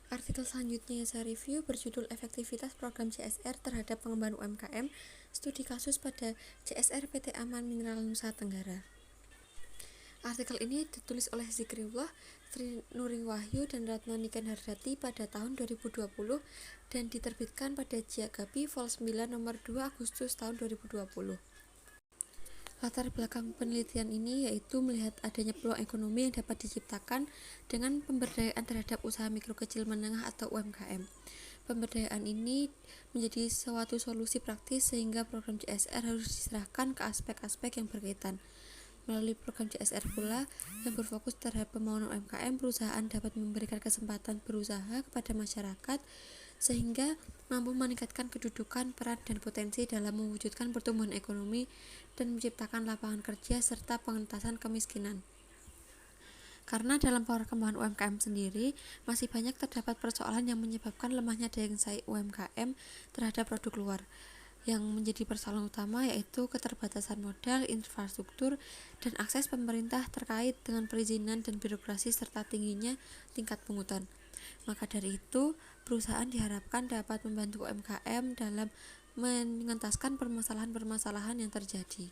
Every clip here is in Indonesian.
Artikel selanjutnya yang saya review berjudul Efektivitas Program CSR terhadap Pengembangan UMKM, Studi Kasus pada CSR PT Aman Mineral Nusa Tenggara. Artikel ini ditulis oleh Zikriullah, Sri Nuring Wahyu, dan Ratna Niken Hardati pada tahun 2020 dan diterbitkan pada Jiagapi Vol 9 nomor 2 Agustus tahun 2020. Latar belakang penelitian ini yaitu melihat adanya peluang ekonomi yang dapat diciptakan dengan pemberdayaan terhadap usaha mikro kecil menengah atau UMKM. Pemberdayaan ini menjadi suatu solusi praktis sehingga program CSR harus diserahkan ke aspek-aspek yang berkaitan. Melalui program CSR pula yang berfokus terhadap pembangunan UMKM, perusahaan dapat memberikan kesempatan berusaha kepada masyarakat sehingga mampu meningkatkan kedudukan, peran, dan potensi dalam mewujudkan pertumbuhan ekonomi dan menciptakan lapangan kerja serta pengentasan kemiskinan. Karena dalam perkembangan UMKM sendiri masih banyak terdapat persoalan yang menyebabkan lemahnya daya saing UMKM terhadap produk luar. Yang menjadi persoalan utama yaitu keterbatasan modal, infrastruktur, dan akses pemerintah terkait dengan perizinan dan birokrasi serta tingginya tingkat pungutan. Maka dari itu, perusahaan diharapkan dapat membantu UMKM dalam mengentaskan permasalahan-permasalahan yang terjadi.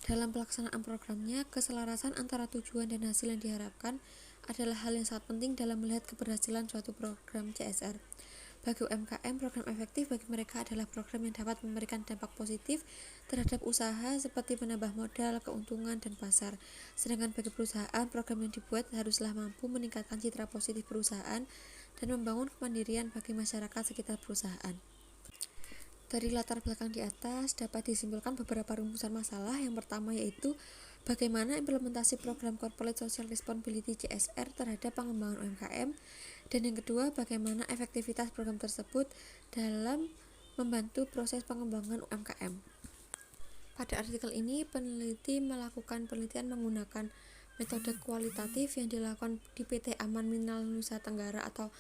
Dalam pelaksanaan programnya, keselarasan antara tujuan dan hasil yang diharapkan adalah hal yang sangat penting dalam melihat keberhasilan suatu program CSR. Bagi UMKM, program efektif bagi mereka adalah program yang dapat memberikan dampak positif terhadap usaha seperti menambah modal, keuntungan, dan pasar. Sedangkan bagi perusahaan, program yang dibuat haruslah mampu meningkatkan citra positif perusahaan dan membangun kemandirian bagi masyarakat sekitar perusahaan. Dari latar belakang di atas dapat disimpulkan beberapa rumusan masalah. Yang pertama yaitu bagaimana implementasi program Corporate Social Responsibility CSR terhadap pengembangan UMKM, dan yang kedua bagaimana efektivitas program tersebut dalam membantu proses pengembangan UMKM. Pada artikel ini peneliti melakukan penelitian menggunakan metode kualitatif yang dilakukan di PT Aman Mineral Nusa Tenggara atau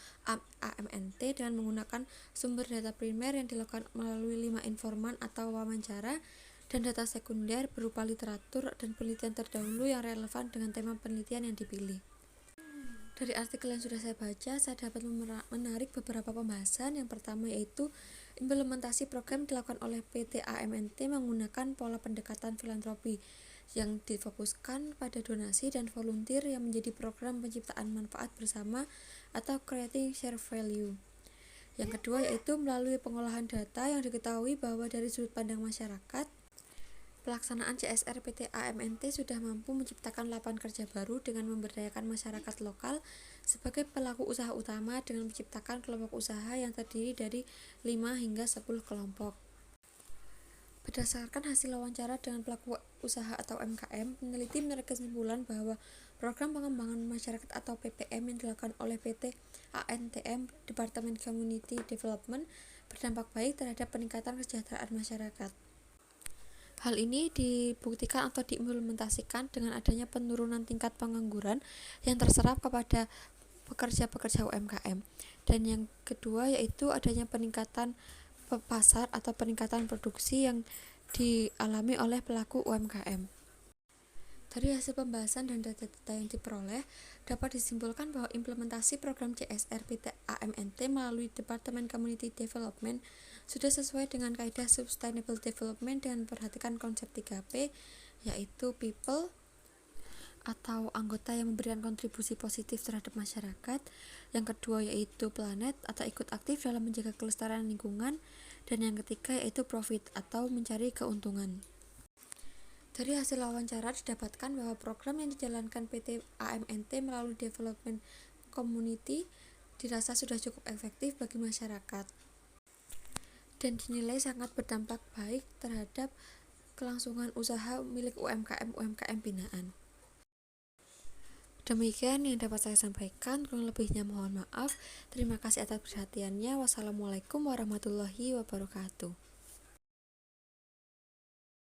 AMNT dengan menggunakan sumber data primer yang dilakukan melalui 5 informan atau wawancara dan data sekunder berupa literatur dan penelitian terdahulu yang relevan dengan tema penelitian yang dipilih. Dari artikel yang sudah saya baca, saya dapat menarik beberapa pembahasan. Yang pertama yaitu implementasi program dilakukan oleh PT AMNT menggunakan pola pendekatan filantropi yang difokuskan pada donasi dan volunteer yang menjadi program penciptaan manfaat bersama atau creating share value. Yang kedua yaitu melalui pengolahan data yang diketahui bahwa dari sudut pandang masyarakat, pelaksanaan CSR PT AMNT sudah mampu menciptakan lapangan kerja baru dengan memberdayakan masyarakat lokal sebagai pelaku usaha utama dengan menciptakan kelompok usaha yang terdiri dari 5 hingga 10 kelompok. Berdasarkan hasil wawancara dengan pelaku usaha atau UMKM, peneliti menarik kesimpulan bahwa program pengembangan masyarakat atau PPM yang dilakukan oleh PT ANTM Departemen Community Development berdampak baik terhadap peningkatan kesejahteraan masyarakat. Hal ini dibuktikan atau diimplementasikan dengan adanya penurunan tingkat pengangguran yang terserap kepada pekerja-pekerja UMKM. Dan yang kedua yaitu adanya peningkatan pasar atau peningkatan produksi yang dialami oleh pelaku UMKM. Dari hasil pembahasan dan data-data yang diperoleh, dapat disimpulkan bahwa implementasi program CSR PT AMNT melalui Departemen Community Development sudah sesuai dengan kaidah Sustainable Development dengan memperhatikan konsep 3P, yaitu People atau anggota yang memberikan kontribusi positif terhadap masyarakat. Yang kedua yaitu Planet atau ikut aktif dalam menjaga kelestarian lingkungan. Dan yang ketiga yaitu Profit atau mencari keuntungan. Dari hasil wawancara didapatkan bahwa program yang dijalankan PT AMNT melalui Development Community dirasa sudah cukup efektif bagi masyarakat dan dinilai sangat berdampak baik terhadap kelangsungan usaha milik UMKM binaan. Demikian yang dapat saya sampaikan, kurang lebihnya mohon maaf. Terima kasih atas perhatiannya. Wassalamualaikum warahmatullahi wabarakatuh.